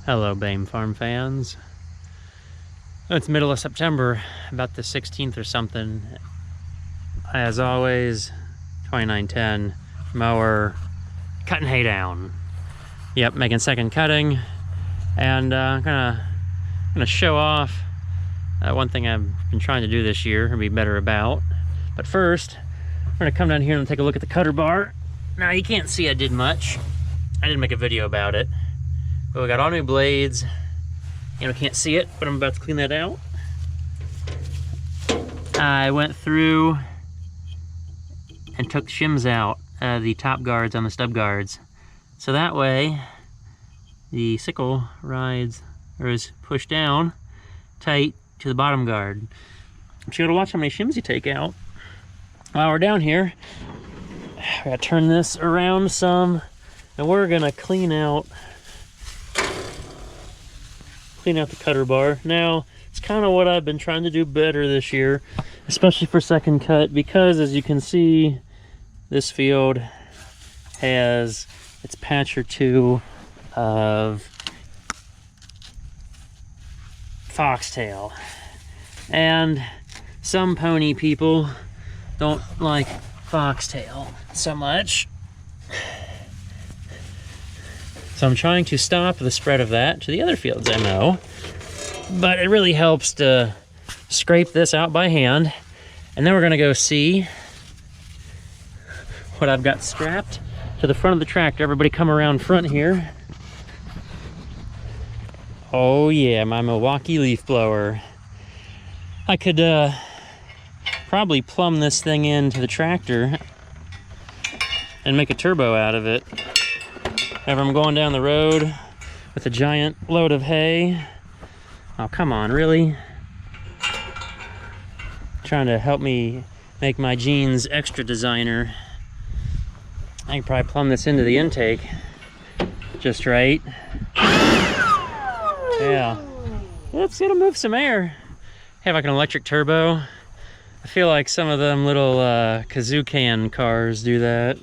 Hello, BAME Farm fans. It's middle of September, about the 16th or something. As always, 2910 mower, cutting hay down. Yep, making second cutting, and gonna show off one thing I've been trying to do this year and be better about. But first, we're gonna come down here and take a look at the cutter bar. Now you can't see I did much. I didn't make a video about it. But we got all new blades. You know, can't see it, but I'm about to clean that out. I went through and took shims out, the top guards on the stub guards. So that way, the sickle rides, or is pushed down tight to the bottom guard. But you gotta watch how many shims you take out. While we're down here, I gotta turn this around some, and we're gonna clean out the cutter bar. Now, it's kind of what I've been trying to do better this year, especially for second cut, because as you can see, this field has its patch or two of foxtail, and some pony people don't like foxtail so much. So I'm trying to stop the spread of that to the other fields I mow, but it really helps to scrape this out by hand. And then we're gonna go see what I've got strapped to the front of the tractor. Everybody come around front here. Oh yeah, my Milwaukee leaf blower. I could probably plumb this thing into the tractor and make a turbo out of it. Whenever I'm going down the road with a giant load of hay. Oh, come on, really? Trying to help me make my jeans extra designer. I can probably plumb this into the intake just right. Yeah. It's gonna move some air. Have like an electric turbo. I feel like some of them little kazoo can cars do that.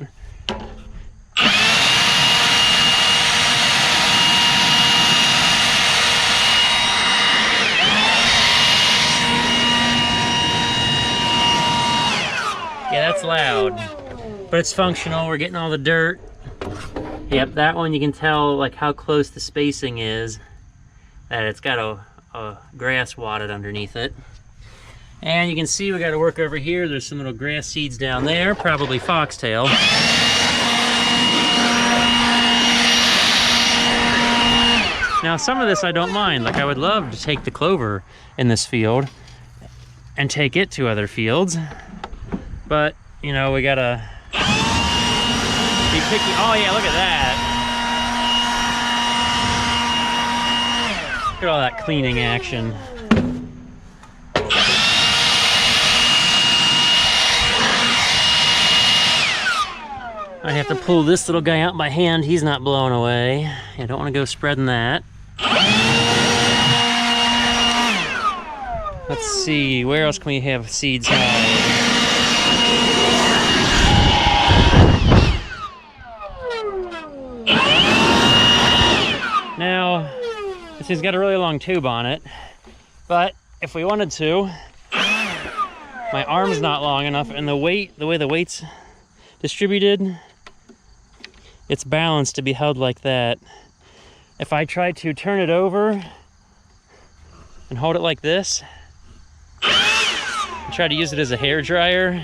Yeah, that's loud, but it's functional. We're getting all the dirt. Yep, that one you can tell like how close the spacing is, that it's got a grass wadded underneath it. And you can see we got to work over here. There's some little grass seeds down there, probably foxtail. Now some of this I don't mind. Like I would love to take the clover in this field and take it to other fields. But, you know, we gotta be picky. Oh yeah, look at that. Look at all that cleaning action. I have to pull this little guy out by hand. He's not blowing away. I don't want to go spreading that. Let's see, where else can we have seeds hide? Now, this thing's got a really long tube on it, but if we wanted to, my arm's not long enough, and the way the weight's distributed, it's balanced to be held like that. If I try to turn it over and hold it like this, and try to use it as a hair dryer,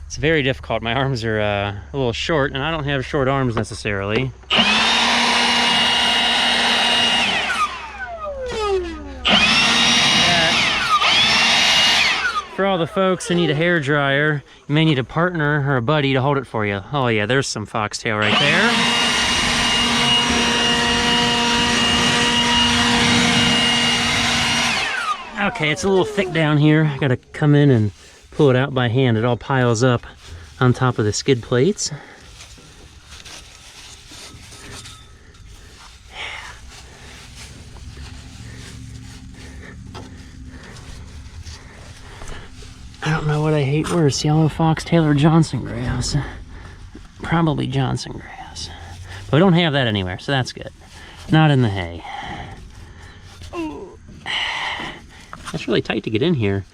it's very difficult. My arms are a little short, and I don't have short arms necessarily. For all the folks who need a hair dryer, you may need a partner or a buddy to hold it for you. Oh yeah, there's some foxtail right there. Okay, it's a little thick down here. I gotta come in and pull it out by hand. It all piles up on top of the skid plates. I don't know what I hate worse, yellow foxtail or Johnson grass. Probably Johnson grass. But we don't have that anywhere, so that's good. Not in the hay. That's really tight to get in here.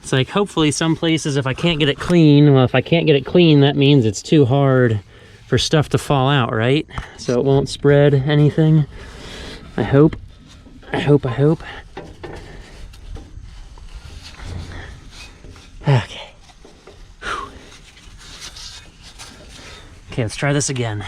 It's like, hopefully some places, if I can't get it clean, well, if I can't get it clean, that means it's too hard for stuff to fall out, right? So it won't spread anything. I hope. I hope. Okay. Whew. Okay, let's try this again.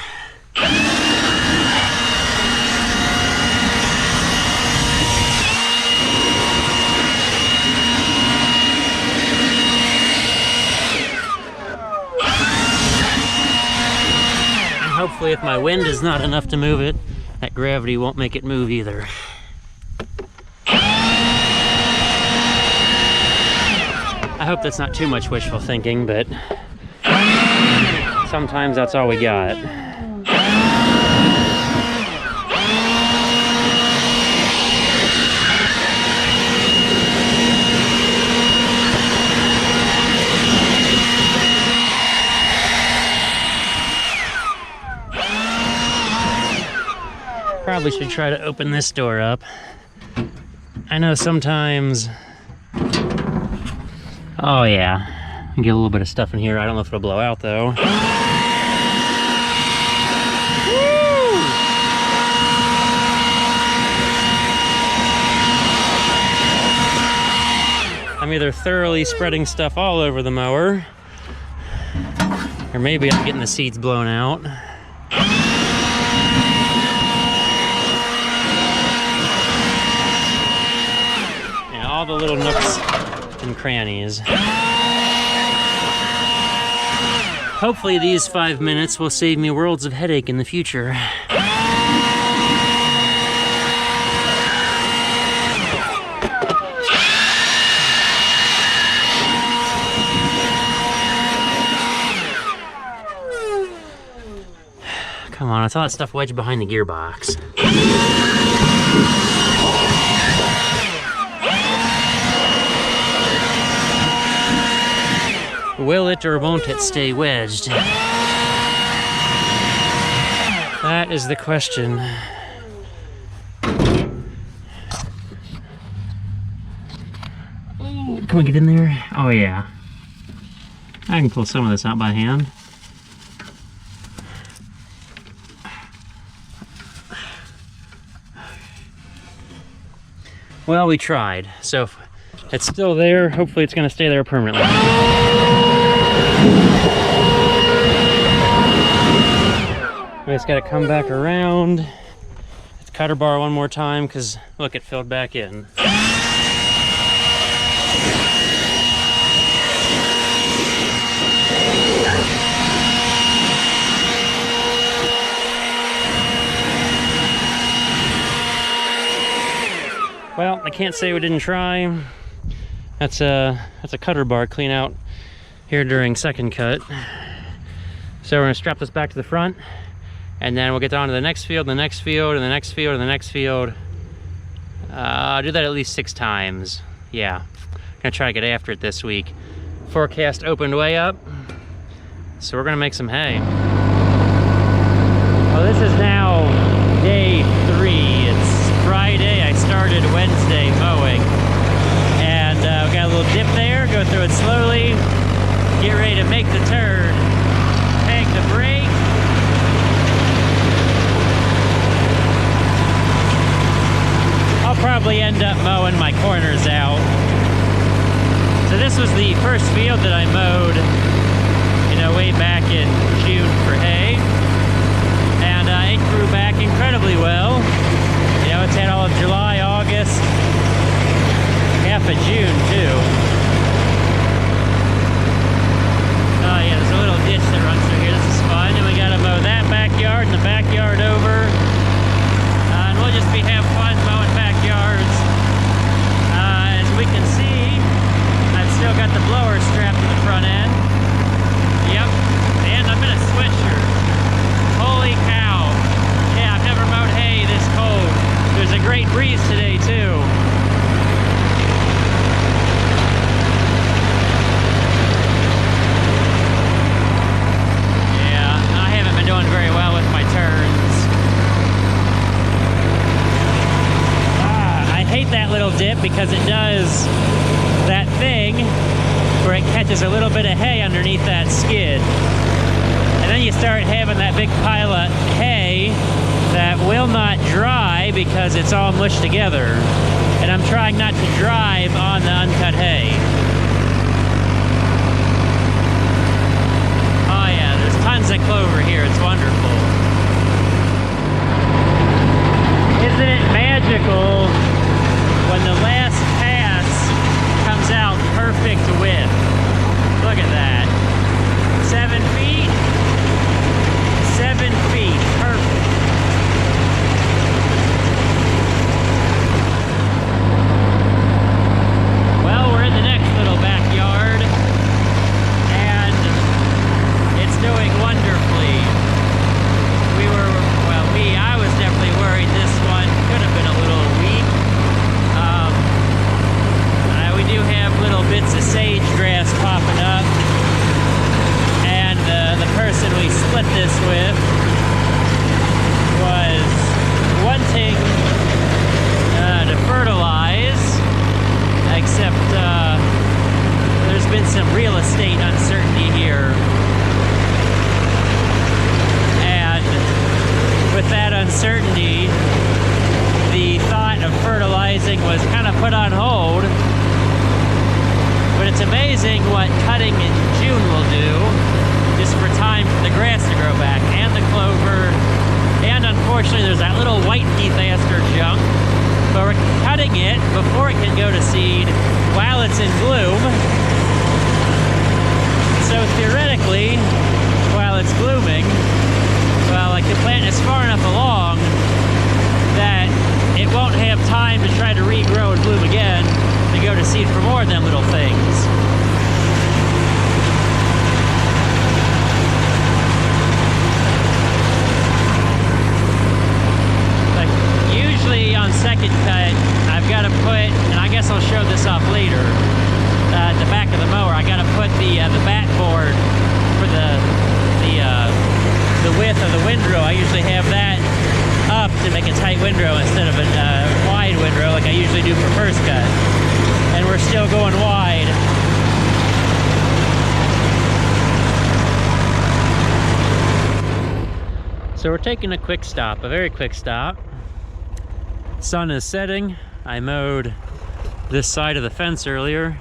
Hopefully if my wind is not enough to move it, that gravity won't make it move either. I hope that's not too much wishful thinking, but sometimes that's all we got. Probably should try to open this door up. I know sometimes... Oh yeah, I get a little bit of stuff in here. I don't know if it'll blow out though. Woo! I'm either thoroughly spreading stuff all over the mower, or maybe I'm getting the seeds blown out. All the little nooks and crannies. Hopefully these 5 minutes will save me worlds of headache in the future. Come on, I saw that stuff wedged behind the gearbox. Will it or won't it stay wedged? That is the question. Can we get in there? Oh yeah. I can pull some of this out by hand. Well, we tried. So if it's still there, hopefully it's going to stay there permanently. We just got to come back around. Let's cutter bar one more time because look, it filled back in. Well, I can't say we didn't try. That's a cutter bar clean out here during second cut. So we're gonna strap this back to the front, and then we'll get on to the next field, the next field, and the next field, and the next field. I'll do that at least 6 times. Yeah, gonna try to get after it this week. Forecast opened way up, so we're gonna make some hay. Well, this is now day 3. It's Friday. I started Wednesday mowing, and we got a little dip there. Go through it slowly. Get ready to make the turn. Peg the brake. I'll probably end up mowing my corners out. So this was the first field that I mowed, way back in June for hay, and it grew back incredibly well. It's had all of July, August, half of June too. Oh yeah, there's a little ditch that runs through here. This is fun. And we gotta mow that backyard and the backyard over. And we'll just have fun mowing backyards. As we can see, I've still got the blower strapped to the front end. Yep, and I'm in a sweatshirt. Holy cow. Yeah, I've never mowed hay this cold. There's a great breeze today too. it catches a little bit of hay underneath that skid. And then you start having that big pile of hay that will not dry because it's all mushed together. And I'm trying not to drive on the uncut hay. Oh yeah, there's tons of clover here. It's wonderful. Isn't it magical when the last pass comes out perfect width? Look at that. 7 feet. 7 feet. Perfect. Well, we're in the next little backyard, and it's doing wonderfully. I was definitely worried this one could have been a little weak. We do have little bits of sage grass popping up, and the person we split this with was wanting to fertilize, except there's been some real estate uncertainty here. With that uncertainty, the thought of fertilizing was kind of put on hold. But it's amazing what cutting in June will do, just for time for the grass to grow back, and the clover, and unfortunately there's that little white heath aster junk. But we're cutting it before it can go to seed while it's in bloom. So theoretically, while it's blooming, well, like the plant is far enough along that it won't have time to try to regrow and bloom again to go to seed for more of them little things. Like usually on second cut, I've got to put, and I guess I'll show this off later, at the back of the mower, I got to put the backboard for the width of the windrow. I usually have that up to make a tight windrow instead of a wide windrow like I usually do for first cut. And we're still going wide. So we're taking a quick stop, a very quick stop. Sun is setting. I mowed this side of the fence earlier.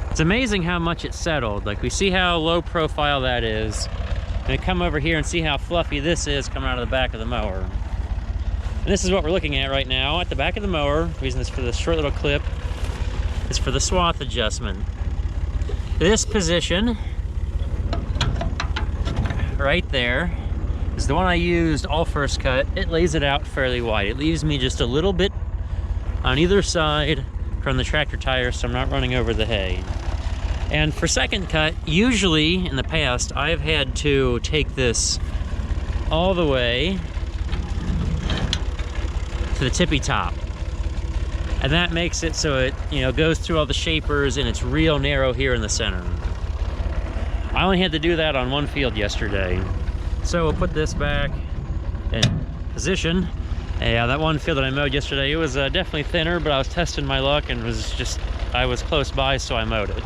It's amazing how much it settled. Like, we see how low profile that is. I'm gonna come over here and see how fluffy this is coming out of the back of the mower. And this is what we're looking at right now at the back of the mower. The reason this for this short little clip is for the swath adjustment. This position right there is the one I used all first cut. It lays it out fairly wide. It leaves me just a little bit on either side from the tractor tire, so I'm not running over the hay. And for second cut, usually in the past, I've had to take this all the way to the tippy top. And that makes it so it, goes through all the shapers and it's real narrow here in the center. I only had to do that on one field yesterday. So we'll put this back in position. Yeah, that one field that I mowed yesterday, it was definitely thinner, but I was testing my luck and I was close by, so I mowed it.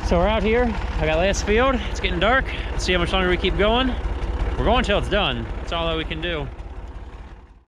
So we're out here. I got last field. It's getting dark. Let's see how much longer we keep going. We're going till it's done. That's all that we can do.